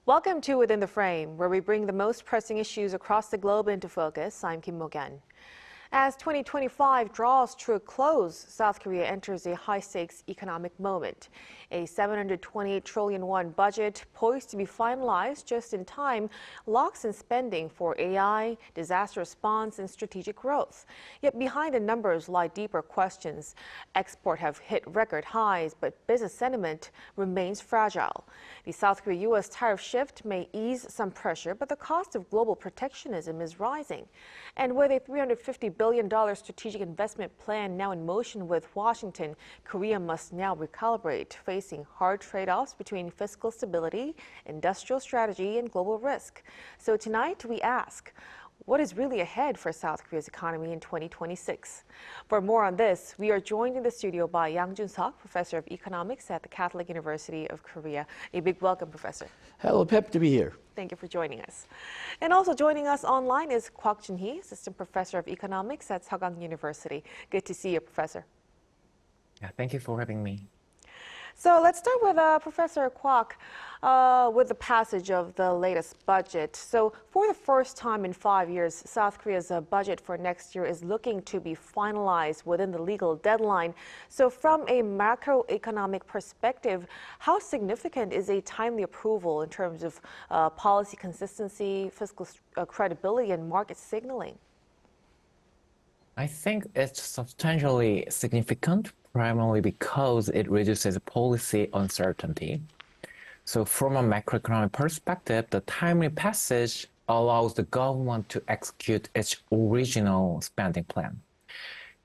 Welcome to Within the Frame, where we bring the most pressing issues across the globe into focus. I'm Kim Mok-yeon. As 2025 draws to a close, South Korea enters a high-stakes economic moment. A 728 trillion won budget poised to be finalized just in time locks in spending for AI, disaster response, and strategic growth. Yet behind the numbers lie deeper questions. Exports have hit record highs, but business sentiment remains fragile. The South Korea-U.S. tariff shift may ease some pressure, but the cost of global protectionism is rising. And with a $350 billion strategic investment plan now in motion with Washington, Korea must now recalibrate, facing hard trade-offs between fiscal stability, industrial strategy, and global risk. So tonight we ask, what is really ahead for South Korea's economy in 2026? For more on this, we are joined in the studio by Yang Jun-seok, Professor of Economics at the Catholic University of Korea. A big welcome, Professor. Hello, happy to be here. Thank you for joining us. And also joining us online is Kwak Jun-hee, Assistant Professor of Economics at Seogang University. Good to see you, Professor. Yeah, thank you for having me. So let's start with Professor Kwak with the passage of the latest budget. So for the first time in 5 years, South Korea's budget for next year is looking to be finalized within the legal deadline. So from a macroeconomic perspective, how significant is a timely approval in terms of policy consistency, fiscal credibility, and market signaling? I think it's substantially significant, primarily because it reduces policy uncertainty. So from a macroeconomic perspective, the timely passage allows the government to execute its original spending plan.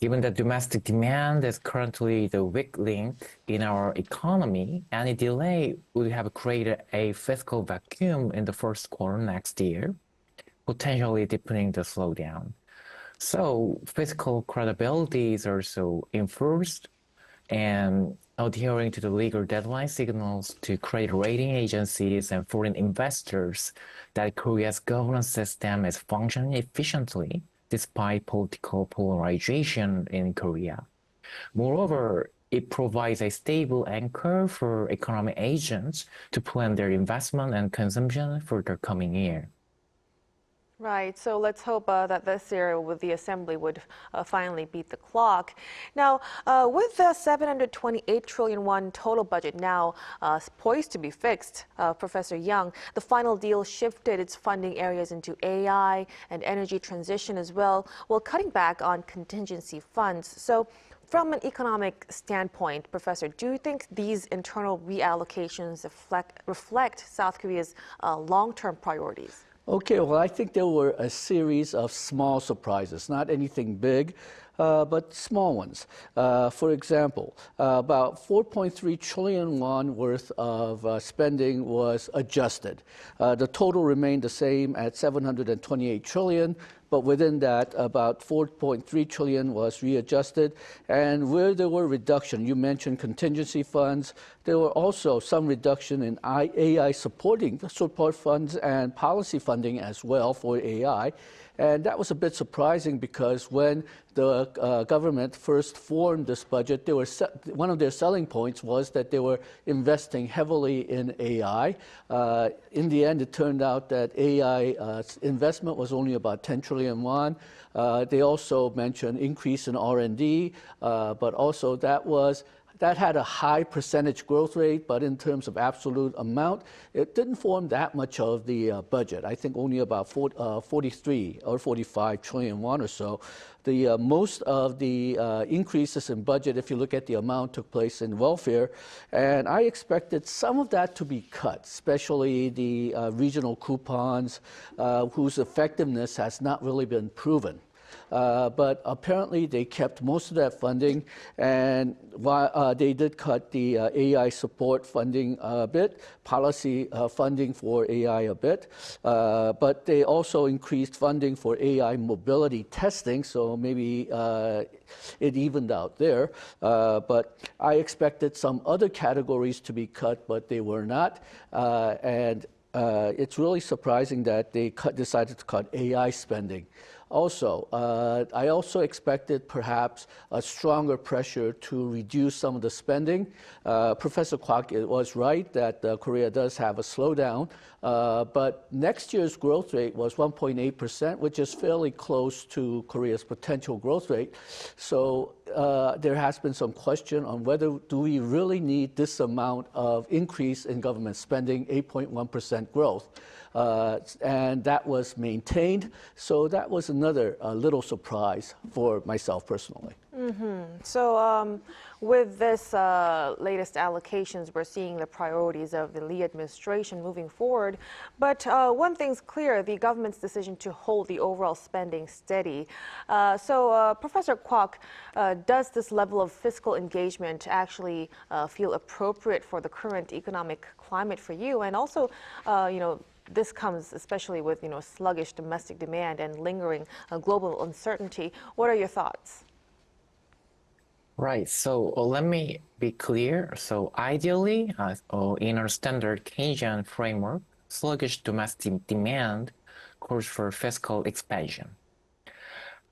Given that domestic demand is currently the weak link in our economy, any delay would have created a fiscal vacuum in the first quarter next year, potentially deepening the slowdown. So fiscal credibility is also enforced, and adhering to the legal deadline signals to credit rating agencies and foreign investors that Korea's governance system is functioning efficiently despite political polarization in Korea. Moreover, it provides a stable anchor for economic agents to plan their investment and consumption for the coming year. Right. So let's hope that this year with the Assembly would finally beat the clock. Now, with the 728 trillion won total budget now poised to be fixed, Professor Young, the final deal shifted its funding areas into AI and energy transition as well, while cutting back on contingency funds. So from an economic standpoint, Professor, do you think these internal reallocations reflect South Korea's long-term priorities? Okay, well, I think there were a series of small surprises, not anything big, but small ones. For example, about 4.3 trillion won worth of spending was adjusted. The total remained the same at 728 trillion, but within that, about 4.3 trillion was readjusted. And where there were reductions, you mentioned contingency funds, there were also some reduction in AI support funds and policy funding as well for AI. And that was a bit surprising because when the government first formed this budget, one of their selling points was that they were investing heavily in AI. In the end, it turned out that AI investment was only about 10 trillion won. They also mentioned increase in R&D, but also that had a high percentage growth rate, but in terms of absolute amount, it didn't form that much of the budget. I think only about 43 or 45 trillion won or so. Most of the increases in budget, if you look at the amount, took place in welfare. And I expected some of that to be cut, especially the regional coupons, whose effectiveness has not really been proven. But apparently they kept most of that funding, and while they did cut the AI support funding a bit, policy funding for AI a bit, but they also increased funding for AI mobility testing, so maybe it evened out there. But I expected some other categories to be cut, but they were not. And it's really surprising that they decided to cut AI spending. Also, I also expected perhaps a stronger pressure to reduce some of the spending. Professor Kwok was right that Korea does have a slowdown, but next year's growth rate was 1.8%, which is fairly close to Korea's potential growth rate. So there has been some question on whether do we really need this amount of increase in government spending, 8.1% growth. And that was maintained. So that was another little surprise for myself personally. So with this latest allocations, we're seeing the priorities of the Lee administration moving forward. But one thing's clear, the government's decision to hold the overall spending steady. So Professor Kwok, does this level of fiscal engagement actually feel appropriate for the current economic climate for you? And also, this comes especially with, sluggish domestic demand and lingering global uncertainty. What are your thoughts? Right. So let me be clear. So ideally, in our standard Keynesian framework, sluggish domestic demand calls for fiscal expansion.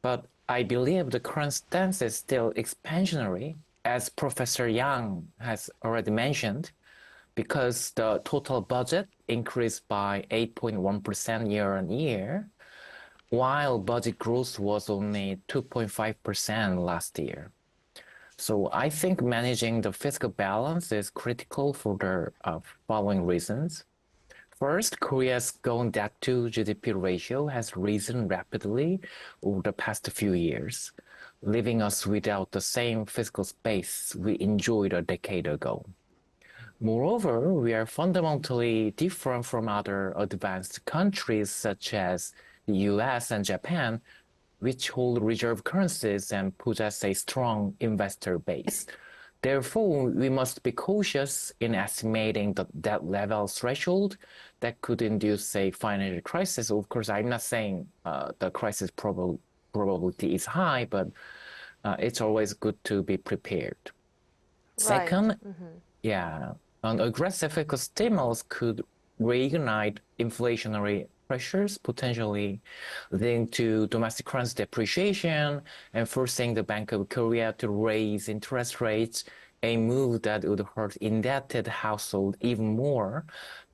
But I believe the current stance is still expansionary, as Professor Yang has already mentioned, because the total budget increased by 8.1% year on year, while budget growth was only 2.5% last year. So I think managing the fiscal balance is critical for the following reasons. First, Korea's goal debt to GDP ratio has risen rapidly over the past few years, leaving us without the same fiscal space we enjoyed a decade ago. Moreover, we are fundamentally different from other advanced countries such as the U.S. and Japan, which hold reserve currencies and possess a strong investor base. Therefore, we must be cautious in estimating the debt level threshold that could induce a financial crisis. Of course, I'm not saying the crisis probability is high, but it's always good to be prepared. Right. Second, an aggressive fiscal stimulus could reignite inflationary pressures, potentially leading to domestic currency depreciation and forcing the Bank of Korea to raise interest rates, a move that would hurt indebted households even more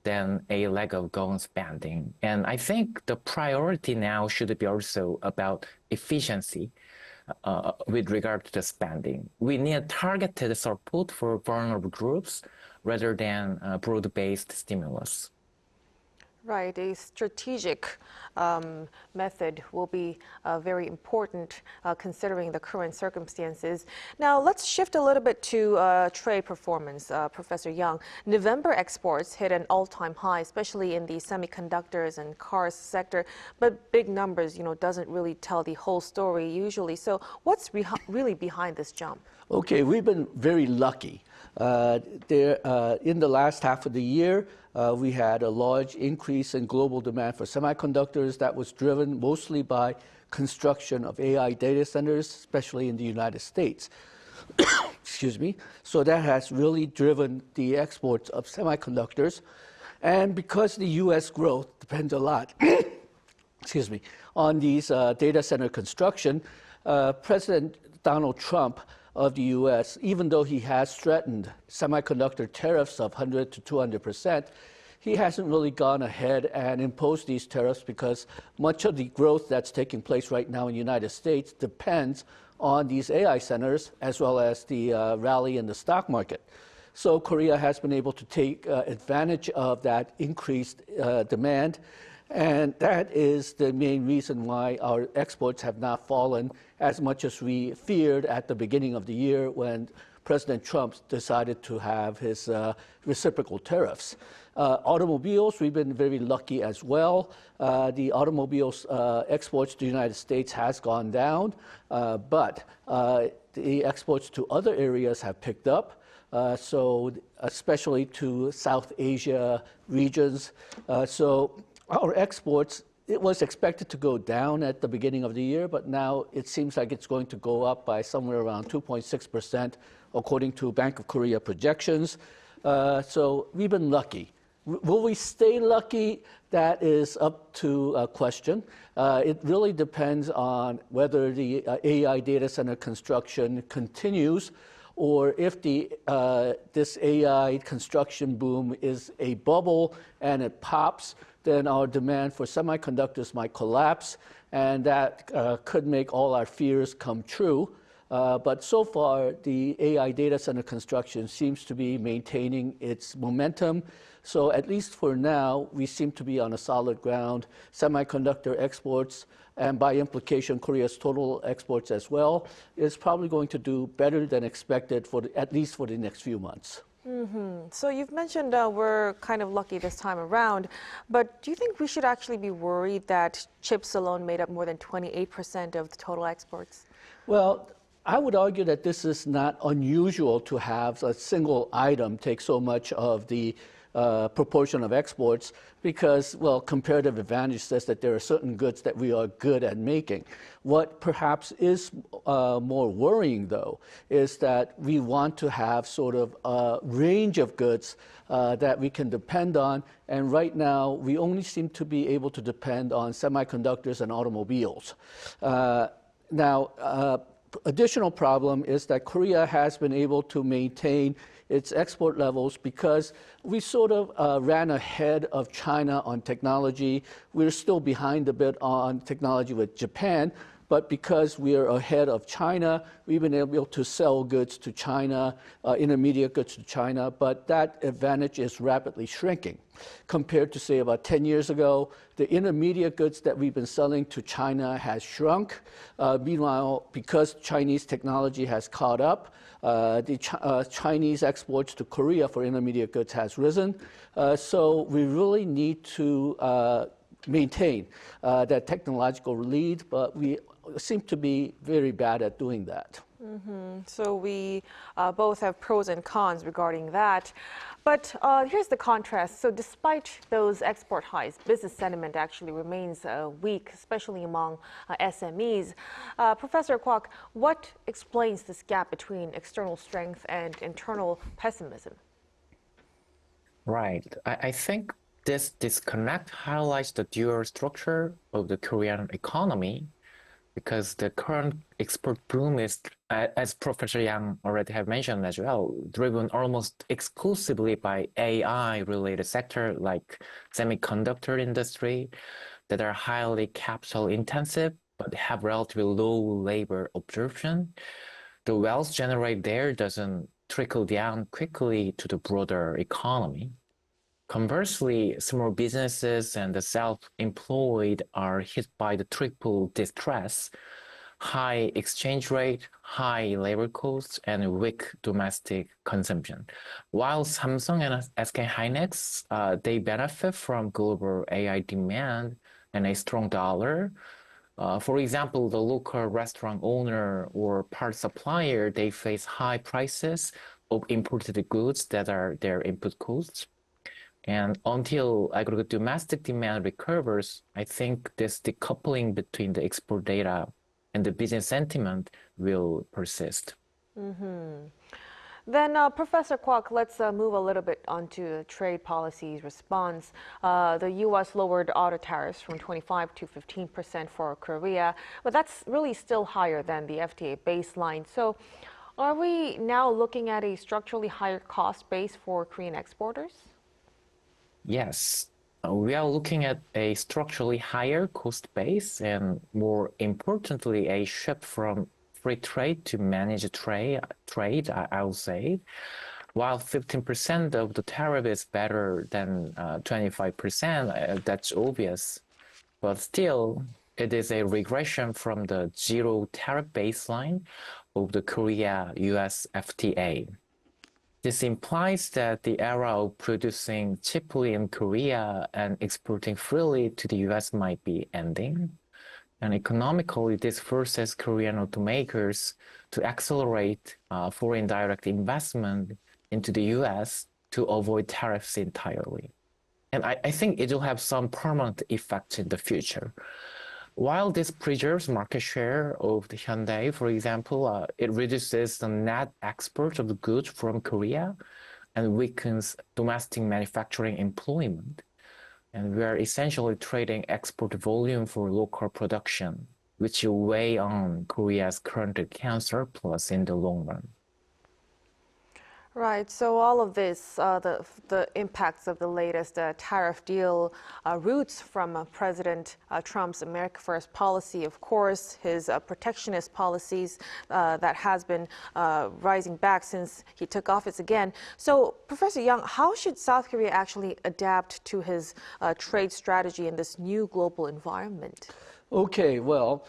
than a lack of government spending. And I think the priority now should be also about efficiency with regard to the spending. We need targeted support for vulnerable groups rather than broad-based stimulus. Right, a strategic method will be very important considering the current circumstances. Now, let's shift a little bit to trade performance, Professor Yang. November exports hit an all-time high, especially in the semiconductors and cars sector, but big numbers, doesn't really tell the whole story usually. So what's really behind this jump? Okay, we've been very lucky. In the last half of the year, we had a large increase in global demand for semiconductors that was driven mostly by construction of AI data centers, especially in the United States. Excuse me. So that has really driven the exports of semiconductors. And because the U.S. growth depends a lot, excuse me, on these data center construction, President Donald Trump of the U.S., even though he has threatened semiconductor tariffs of 100 to 200%, he hasn't really gone ahead and imposed these tariffs because much of the growth that's taking place right now in the United States depends on these AI centers as well as the rally in the stock market. So Korea has been able to take advantage of that increased demand. And that is the main reason why our exports have not fallen as much as we feared at the beginning of the year when President Trump decided to have his reciprocal tariffs. Automobiles, we've been very lucky as well. The automobiles exports to the United States has gone down, but the exports to other areas have picked up. So especially to South Asia regions. So our exports, it was expected to go down at the beginning of the year, but now it seems like it's going to go up by somewhere around 2.6%, according to Bank of Korea projections. So we've been lucky. Will we stay lucky? That is up to a question. It really depends on whether the AI data center construction continues, or if this AI construction boom is a bubble and it pops, then our demand for semiconductors might collapse, and that could make all our fears come true. But so far, the AI data center construction seems to be maintaining its momentum. So at least for now, we seem to be on a solid ground. Semiconductor exports, and by implication, Korea's total exports as well, is probably going to do better than expected at least for the next few months. So you've mentioned we're kind of lucky this time around, but do you think we should actually be worried that chips alone made up more than 28% of the total exports? Well, I would argue that this is not unusual to have a single item take so much of the proportion of exports because, well, comparative advantage says that there are certain goods that we are good at making. What perhaps is more worrying, though, is that we want to have sort of a range of goods that we can depend on. And right now, we only seem to be able to depend on semiconductors and automobiles. Additional problem is that Korea has been able to maintain its export levels because we sort of ran ahead of China on technology. We're still behind a bit on technology with Japan, but because we're ahead of China, we've been able to sell goods to China, intermediate goods to China, but that advantage is rapidly shrinking. Compared to, say, about 10 years ago, the intermediate goods that we've been selling to China has shrunk. Meanwhile, because Chinese technology has caught up, the Chinese exports to Korea for intermediate goods has risen. So we really need to maintain that technological lead, but we seem to be very bad at doing that. So we both have pros and cons regarding that. But here's the contrast. So despite those export highs, business sentiment actually remains weak, especially among SMEs. Professor Kwok, what explains this gap between external strength and internal pessimism? Right. I think this disconnect highlights the dual structure of the Korean economy because the current export boom is, as Professor Yang already have mentioned as well, driven almost exclusively by AI-related sector like semiconductor industry that are highly capital intensive but have relatively low labor absorption. The wealth generated there doesn't trickle down quickly to the broader economy. Conversely, small businesses and the self-employed are hit by the triple distress: high exchange rate, high labor costs, and weak domestic consumption. While Samsung and SK Hynix, they benefit from global AI demand and a strong dollar. For example, the local restaurant owner or part supplier, they face high prices of imported goods that are their input costs. And until aggregate domestic demand recovers, I think this decoupling between the export data and the business sentiment will persist. Then, Professor Kwok, let's move a little bit onto trade policies response. The U.S. lowered auto tariffs from 25% to 15% for Korea, but that's really still higher than the FTA baseline. So are we now looking at a structurally higher cost base for Korean exporters? Yes, we are looking at a structurally higher cost base and, more importantly, a shift from free trade to managed trade, I will say. While 15% of the tariff is better than 25%, that's obvious. But still, it is a regression from the zero tariff baseline of the Korea-U.S. FTA. This implies that the era of producing cheaply in Korea and exporting freely to the U.S. might be ending. And economically, this forces Korean automakers to accelerate foreign direct investment into the U.S. to avoid tariffs entirely. And I think it will have some permanent effect in the future. While this preserves market share of the Hyundai, for example, it reduces the net export of the goods from Korea. and weakens domestic manufacturing employment. And we are essentially trading export volume for local production, which will weigh on Korea's current account surplus in the long run. Right. So all of this, the impacts of the latest tariff deal roots from President Trump's America First policy, of course, his protectionist policies that has been rising back since he took office again. So, Professor Young, how should South Korea actually adapt to his trade strategy in this new global environment? Okay, well,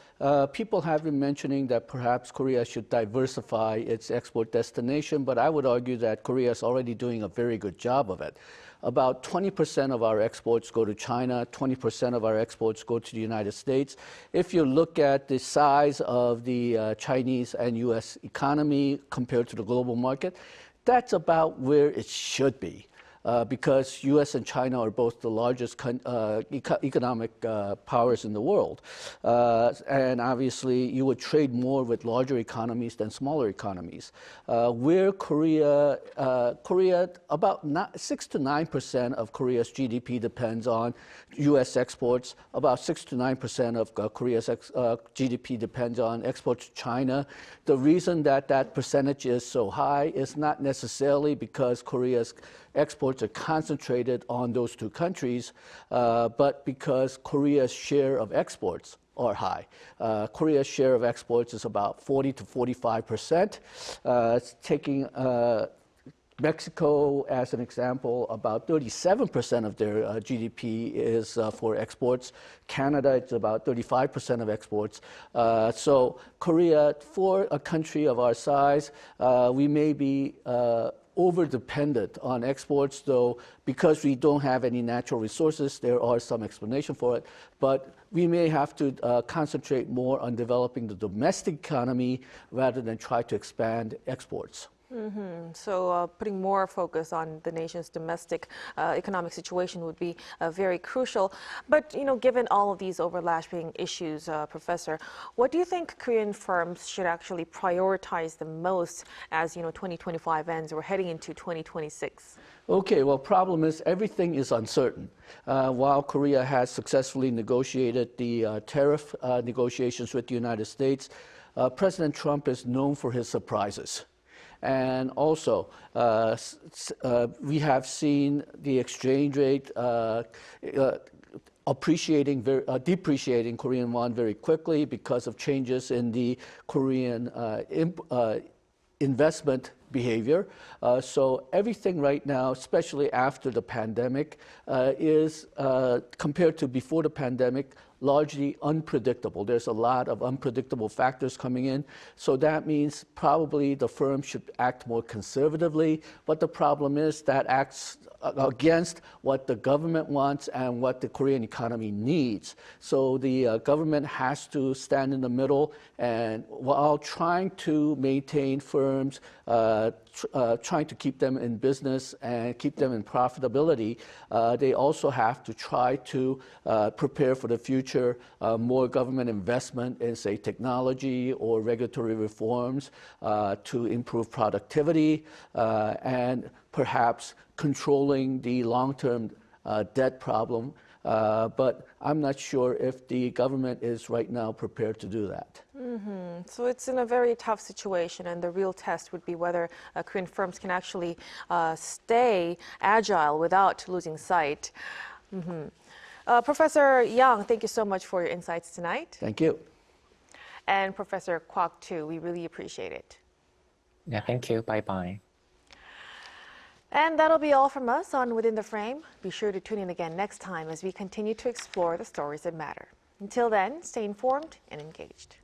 people have been mentioning that perhaps Korea should diversify its export destination, but I would argue that Korea is already doing a very good job of it. About 20% of our exports go to China, 20% of our exports go to the United States. If you look at the size of the Chinese and U.S. economy compared to the global market, that's about where it should be. Because U.S. and China are both the largest economic powers in the world. And obviously, you would trade more with larger economies than smaller economies. Where Korea, about 6 to 9% of Korea's GDP depends on U.S. exports. About 6 to 9% of Korea's GDP depends on exports to China. The reason that that percentage is so high is not necessarily because Korea's exports are concentrated on those two countries, but because Korea's share of exports are high. Korea's share of exports is about 40 to 45%. Taking Mexico as an example, about 37% of their GDP is for exports. Canada, it's about 35% of exports. So Korea, for a country of our size, we may be over-dependent on exports, though because we don't have any natural resources, there are some explanation for it. But we may have to concentrate more on developing the domestic economy rather than try to expand exports. So putting more focus on the nation's domestic economic situation would be very crucial. But, given all of these overlapping issues, Professor, what do you think Korean firms should actually prioritize the most as, 2025 ends? We're heading into 2026. Okay, well, problem is everything is uncertain. While Korea has successfully negotiated the tariff negotiations with the United States, President Trump is known for his surprises. And also, we have seen the exchange rate depreciating Korean won very quickly because of changes in the Korean investment behavior. So everything right now, especially after the pandemic, is compared to before the pandemic, largely unpredictable. There's a lot of unpredictable factors coming in. So that means probably the firm should act more conservatively. But the problem is that acts against what the government wants and what the Korean economy needs. So the government has to stand in the middle, and while trying to maintain firms, trying to keep them in business and keep them in profitability, they also have to try to prepare for the future, more government investment in, say, technology or regulatory reforms to improve productivity and perhaps controlling the long-term debt problem. But I'm not sure if the government is right now prepared to do that. So it's in a very tough situation, and the real test would be whether Korean firms can actually stay agile without losing sight. Professor Young, thank you so much for your insights tonight. Thank you. And Professor Kwok, too, we really appreciate it. Yeah, thank you. Bye-bye. And that'll be all from us on Within the Frame. Be sure to tune in again next time as we continue to explore the stories that matter. Until then, stay informed and engaged.